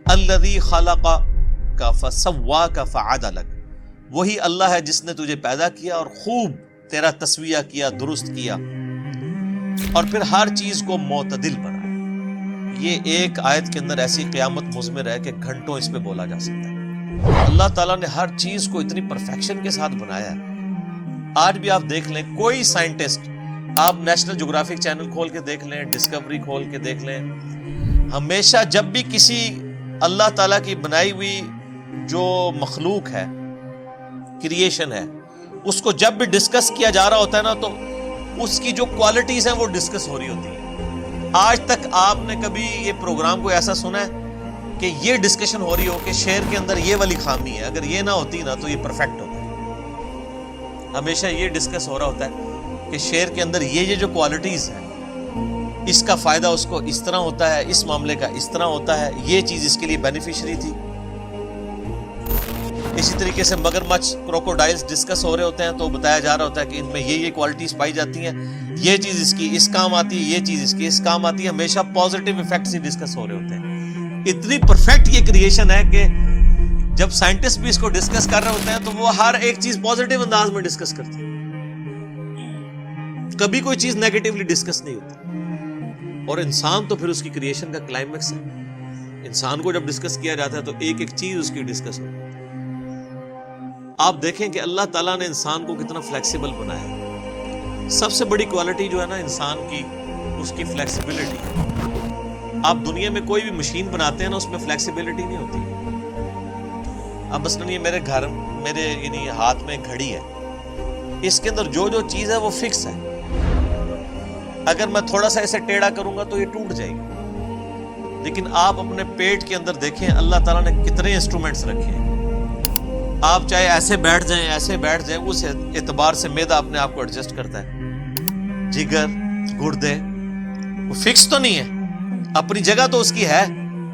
الذی خلقک فسواک فعدلک، وہی اللہ ہے جس نے تجھے پیدا کیا اور خوب تیرا تسویہ کیا، درست کیا، اور پھر ہر چیز کو معتدل بنایا۔ یہ ایک آیت کے اندر ایسی قیامت مضمر ہے کہ گھنٹوں اس پہ بولا جا سکتا ہے۔ اللہ تعالیٰ نے ہر چیز کو اتنی پرفیکشن کے ساتھ بنایا ہے۔ آج بھی آپ دیکھ لیں، کوئی سائنٹسٹ، آپ نیشنل جغرافک چینل کھول کے دیکھ لیں، ڈسکوری کھول کے دیکھ لیں، ہمیشہ جب بھی کسی اللہ تعالیٰ کی بنائی ہوئی جو مخلوق ہے، کریشن ہے، اس کو جب بھی ڈسکس کیا جا رہا ہوتا ہے نا، تو اس کی جو کوالٹیز ہیں وہ ڈسکس ہو رہی ہوتی ہیں۔ آج تک آپ نے کبھی یہ پروگرام کو ایسا سنا ہے کہ یہ ڈسکشن ہو رہی ہو کہ شعر کے اندر یہ والی خامی ہے، اگر یہ نہ ہوتی نا تو یہ پرفیکٹ ہوتا؟ ہمیشہ یہ ڈسکس ہو رہا ہوتا ہے کہ شعر کے اندر یہ جو کوالٹیز ہیں، اس کا فائدہ اس کو اس طرح ہوتا ہے، اس معاملے کا اس طرح ہوتا ہے، یہ چیز اس کے لیے بینیفیشری تھی۔ اسی طریقے سے مگرمچھ، کروکوڈائلز ڈسکس ہو رہے ہوتے ہیں تو بتایا جا رہا ہوتا ہے کہ ان میں یہ کوالٹیز پائی جاتی ہیں، یہ چیز اس کی اس کام آتی ہے، یہ چیز اس کی اس کام آتی ہے۔ ہمیشہ پازیٹیو ایفیکٹس ہی ڈسکس ہو رہے ہوتے ہیں۔ اتنی پرفیکٹ یہ کریشن ہے کہ جب سائنٹسٹ بھی اس کو ڈسکس کر رہے ہوتے ہیں تو وہ ہر ایک چیز پازیٹیو انداز میں ڈسکس کرتے ہیں، کبھی کوئی چیز نیگیٹیولی ڈسکس نہیں ہوتی۔ اور انسان تو پھر اس کی کریشن کا کلائمیکس ہے۔ انسان کو جب ڈسکس کیا جاتا ہے تو ایک ایک چیز اس کی ڈسکس ہوتی ہے۔ آپ دیکھیں کہ اللہ تعالیٰ نے انسان کو کتنا فلیکسیبل بنایا ہے۔ سب سے بڑی کوالٹی جو ہے نا انسان کی، اس کی فلیکسیبلٹی۔ آپ دنیا میں کوئی بھی مشین بناتے ہیں نا، اس میں فلیکسیبلٹی نہیں ہوتی۔ اب مثلاً یہ میرے یعنی ہاتھ میں گھڑی ہے، اس کے اندر جو چیز ہے وہ فکس ہے۔ اگر میں تھوڑا سا اسے ٹیڑھا کروں گا تو یہ ٹوٹ جائے گی۔ لیکن آپ اپنے پیٹ کے اندر دیکھیں اللہ تعالیٰ نے کتنے انسٹرومنٹس رکھے ہیں۔ آپ چاہے ایسے بیٹھ جائیں، ایسے بیٹھ جائیں، اس اعتبار سے معدہ اپنے آپ کو ایڈجسٹ کرتا ہے۔ جگر، گردے، وہ فکس تو نہیں ہے، اپنی جگہ تو اس کی ہے،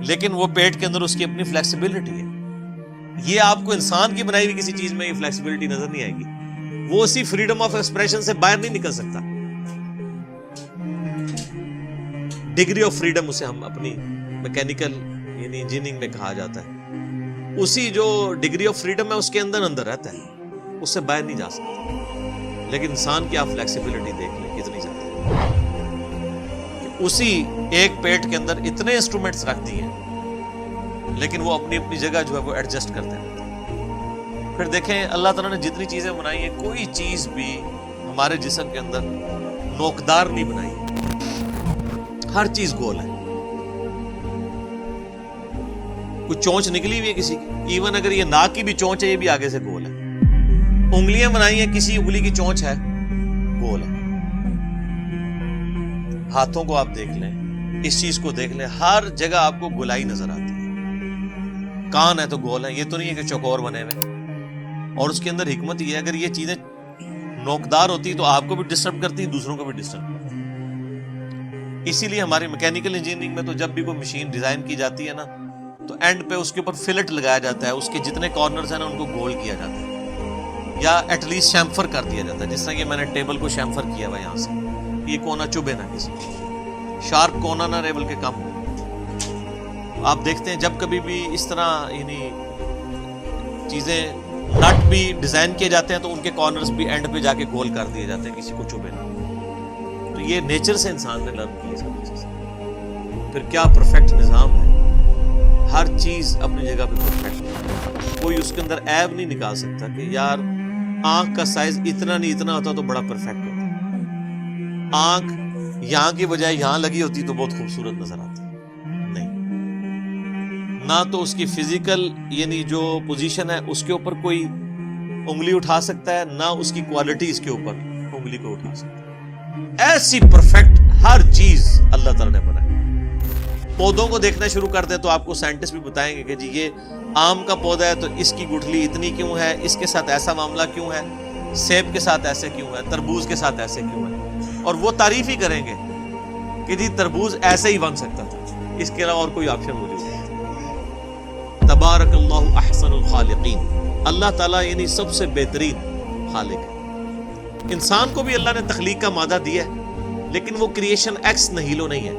لیکن وہ پیٹ کے اندر اس کی اپنی فلیکسیبلٹی ہے۔ یہ آپ کو انسان کی بنائی ہوئی کسی چیز میں یہ فلیکسیبلٹی نظر نہیں آئے گی۔ وہ اسی فریڈم آف ایکسپریشن سے باہر نہیں نکل سکتا۔ ڈگری آف فریڈم اسے ہم اپنی میکینیکل یعنی انجینئرنگ میں کہا جاتا ہے، اسی جو ڈگری آف فریڈم ہے اس کے اندر رہتا ہے، اس سے باہر نہیں جا سکتا۔ لیکن انسان کی آپ فلیکسیبلٹی دیکھ لیں کتنی زیادہ ہے، اسی ایک پیٹ کے اندر اتنے انسٹرومنٹس رکھ دیے ہیں، لیکن وہ اپنی اپنی جگہ جو ہے وہ ایڈجسٹ کرتے ہیں۔ پھر دیکھیں اللہ تعالیٰ نے جتنی چیزیں بنائی ہیں، کوئی چیز بھی ہمارے جسم کے اندر نوکدار نہیں بنائی ہے، ہر چیز گول ہے۔ کوئی چونچ نکلی ہوئی ہے کسی کی، ایون اگر یہ ناک کی بھی چونچ ہے یہ بھی آگے سے گول ہے۔ انگلیاں بنائی ہیں، کسی انگلی کی چونچ ہے، گول ہے۔ ہاتھوں کو آپ دیکھ لیں، اس چیز کو دیکھ لیں، ہر جگہ آپ کو گولائی نظر آتی ہے۔ کان ہے تو گول ہے، یہ تو نہیں ہے کہ چوکور بنے ہوئے۔ اور اس کے اندر حکمت یہ ہے، اگر یہ چیزیں نوکدار ہوتی تو آپ کو بھی ڈسٹرب کرتی، دوسروں کو بھی ڈسٹرب کرتی۔ اسی لیے ہماری میکینیکل انجینئرنگ میں تو جب بھی کوئی مشین ڈیزائن کی جاتی ہے نا، تو اینڈ پہ اس کے اوپر فلٹ لگایا جاتا ہے، اس کے جتنے کارنرز ہیں نا ان کو گول کیا جاتا ہے، یا ایٹ لیسٹ شیمفر کر دیا جاتا ہے، جس طرح کہ میں نے ٹیبل کو شیمفر کیا ہوا یہاں سے، یہ کونا چبھے نہ کسی، شارپ کونا نہ رہے بلکہ کم۔ آپ دیکھتے ہیں جب کبھی بھی اس طرح یعنی چیزیں نٹ بھی ڈیزائن کیے جاتے ہیں تو ان کے کارنرز بھی اینڈ پہ جا کے گول کر دیے جاتے ہیں، کسی کو چبھے نہ۔ تو یہ نیچر سے انسان نے لرن کی سب چیزیں۔ پھر کیا پرفیکٹ نظام ہے، ہر چیز اپنی جگہ پہ پرفیکٹ ہے، کوئی اس کے اندر عیب نہیں نکال سکتا کہ یار آنکھ کا سائز اتنا نہیں، اتنا ہوتا تو بڑا پرفیکٹ ہوتا، آنکھ یہاں کی بجائے یہاں لگی ہوتی تو بہت خوبصورت نظر آتی۔ نہیں، نہ تو اس کی فزیکل یعنی جو پوزیشن ہے اس کے اوپر کوئی انگلی اٹھا سکتا ہے، نہ اس کی کوالٹی اس کے اوپر انگلی کو اٹھا سکتا ہے۔ ایسی پرفیکٹ ہر چیز اللہ تعالیٰ نے بنائی۔ پودوں کو دیکھنا شروع کر دیں تو آپ کو سائنٹسٹ بھی بتائیں گے کہ جی یہ آم کا پودا ہے تو اس کی گٹھلی اتنی کیوں ہے، اس کے ساتھ ایسا معاملہ کیوں ہے، سیب کے ساتھ ایسے کیوں ہے، تربوز کے ساتھ ایسے کیوں ہے، اور وہ تعریف ہی کریں گے کہ جی تربوز ایسے ہی بن سکتا تھا، اس کے علاوہ اور کوئی آپشن موجود نہیں۔ تبارک اللہ احسن الخالقین، اللہ تعالیٰ یعنی سب سے بہترین خالق ہے۔ انسان کو بھی اللہ نے تخلیق کا مادہ دیا ہے، لیکن وہ کریشن ایکس نہیلو نہیں ہے،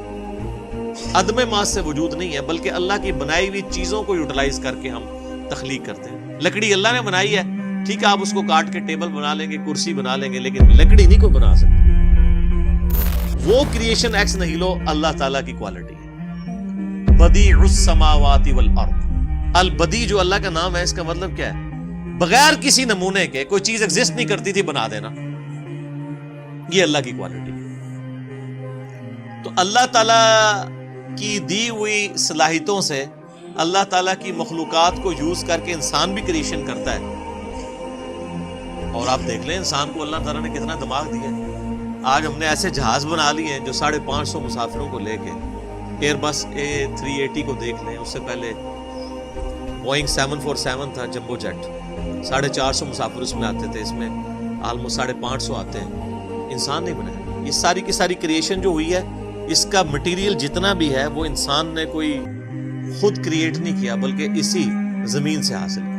عدم ماس سے وجود نہیں ہے، بلکہ اللہ کی بنائی ہوئی چیزوں کو یوٹیلائز کر کے ہم تخلیق کرتے ہیں۔ لکڑی اللہ نے بنائی ہے، ٹھیک ہے، آپ اس کو کاٹ کے ٹیبل بنا لیں گے، کرسی بنا لیں گے، لیکن لکڑی نہیں کوئی بنا سکتا۔ وہ کریشن ایکس نہیلو اللہ تعالیٰ کی کوالٹی ہے۔ بدیع السماوات والارض، البدیع جو اللہ کا نام ہے، اس کا مطلب کیا ہے؟ بغیر کسی نمونے کے کوئی چیز ایگزسٹ نہیں کرتی تھی، بنا دینا، یہ اللہ کی کوالٹی ہے۔ تو اللہ تعالیٰ کی دی ہوئی صلاحیتوں سے اللہ تعالیٰ کی مخلوقات کو یوز کر کے انسان بھی کریشن کرتا ہے۔ اور آپ دیکھ لیں انسان کو اللہ تعالیٰ نے کتنا دماغ دیا ہے۔ آج ہم نے ایسے جہاز بنا لیے ہیں جو 550 مسافروں کو لے کے، ایئر بس A380 کو دیکھ لیں، اس سے پہلے بوئنگ 747 تھا، جمبو جیٹ، 450 مسافر اس میں آتے تھے، اس میں آلموسٹ 550 آتے ہیں۔ انسان نہیں بنایا۔ یہ ساری کی ساری کریشن جو ہوئی ہے، اس کا مٹیریل جتنا بھی ہے وہ انسان نے کوئی خود کریٹ نہیں کیا، بلکہ اسی زمین سے حاصل کیا۔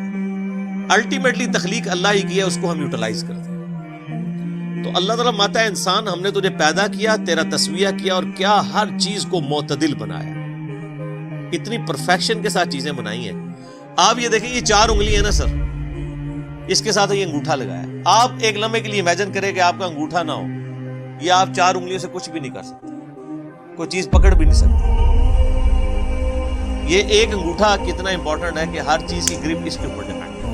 الٹیمیٹلی تخلیق اللہ ہی کی ہے، اس کو ہم یوٹیلائز کرتے ہیں۔ تو اللہ تعالیٰ ماتا ہے انسان، ہم نے تجھے پیدا کیا، تیرا تسویہ کیا، اور کیا ہر چیز کو معتدل بنایا، اتنی پرفیکشن کے ساتھ چیزیں بنائی ہیں۔ آپ یہ دیکھیں، یہ 4 انگلی ہے نا سر، اس کے ساتھ یہ انگوٹھا لگایا۔ آپ ایک لمحے کے لیے امیجن کریں کہ آپ کا انگوٹھا نہ ہو، یہ آپ 4 انگلیوں سے کچھ بھی نہیں کر سکتے، کوئی چیز پکڑ بھی نہیں سکتے۔ یہ ایک انگوٹھا کتنا امپورٹنٹ ہے کہ ہر چیز کی گرپ اس کے اوپر ڈیپینڈ ہے۔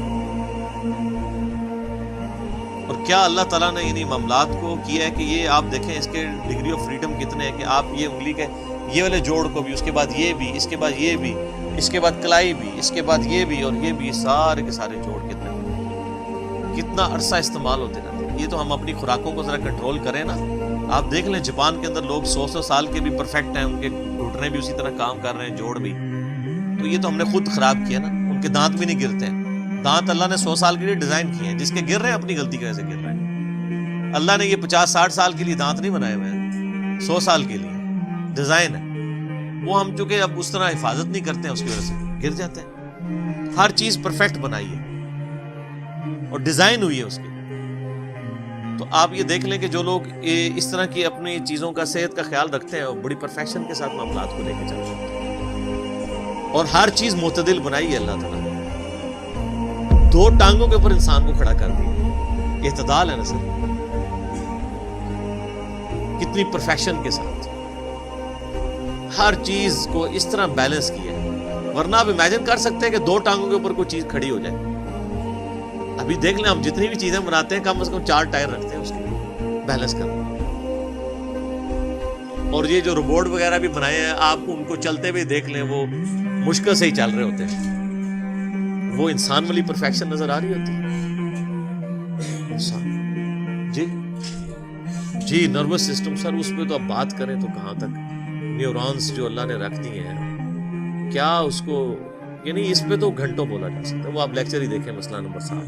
اور کیا اللہ تعالیٰ نے انہیں معاملات کو کیا ہے کہ یہ آپ دیکھیں اس کے ڈگری آف فریڈم کتنے ہیں، کہ آپ یہ انگلی کے یہ والے جوڑ کو بھی، اس کے بعد یہ بھی، اس کے بعد یہ بھی، اس کے بعد کلائی بھی، اس کے بعد یہ بھی اور یہ بھی، سارے کے سارے جوڑ کتنا عرصہ استعمال ہوتے رہتے ہیں۔ یہ تو ہم اپنی خوراکوں کو ذرا کنٹرول کریں نا۔ آپ دیکھ لیں جاپان کے اندر لوگ 100 سال کے بھی پرفیکٹ ہیں، ان کے گھٹنے بھی اسی طرح کام کر رہے ہیں، جوڑ بھی۔ تو یہ تو ہم نے خود خراب کیا نا، ان کے دانت بھی نہیں گرتے ہیں۔ دانت اللہ نے 100 سال کے لیے ڈیزائن کیے ہیں، جس کے گر رہے ہیں اپنی غلطی کی وجہ سے گر رہے ہیں۔ اللہ نے یہ 50-60 سال کے لیے دانت نہیں بنائے ہوئے ہیں، 100 سال کے لیے ڈیزائن ہے۔ وہ ہم چونکہ اب اس طرح حفاظت نہیں کرتے ہیں، اس کی وجہ سے گر جاتے ہیں۔ ہر چیز پرفیکٹ بنائی ہے اور ڈیزائن ہوئی ہے اس کی۔ تو آپ یہ دیکھ لیں کہ جو لوگ اس طرح کی اپنی چیزوں کا، صحت کا خیال رکھتے ہیں، اور بڑی پرفیکشن کے ساتھ معاملات کو لے کے چلتے ہیں، اور ہر چیز معتدل بنائی ہے اللہ تعالیٰ نے۔ 2 ٹانگوں کے اوپر انسان کو کھڑا کر دیا، اعتدال ہے نا سر، کتنی پرفیکشن کے ساتھ ہر چیز کو اس طرح بیلنس کیا ہے۔ ورنہ آپ امیجن کر سکتے ہیں کہ 2 ٹانگوں کے اوپر کوئی چیز کھڑی ہو جائے؟ ابھی دیکھ لیں، ہم جتنی بھی چیزیں بناتے ہیں کم از کم 4 ٹائر رکھتے ہیں اس کے بیلنس کرنے۔ اور یہ جو روبوٹ وغیرہ بھی بنائے ہیں، آپ ان کو چلتے ہوئے دیکھ لیں، وہ مشکل سے ہی چل رہے ہوتے ہیں۔ وہ انسان والی پرفیکشن نظر آ رہی ہوتی ہے انسان۔ جی نروس سسٹم سر، اس پہ تو اب بات کریں تو کہاں تک، نیورونز جو اللہ نے رکھ دی ہیں، کیا اس کو، یعنی اس پہ تو گھنٹوں بولا جا سکتا ہے۔ وہ آپ لیکچر ہی دیکھیں، مسئلہ نمبر 7۔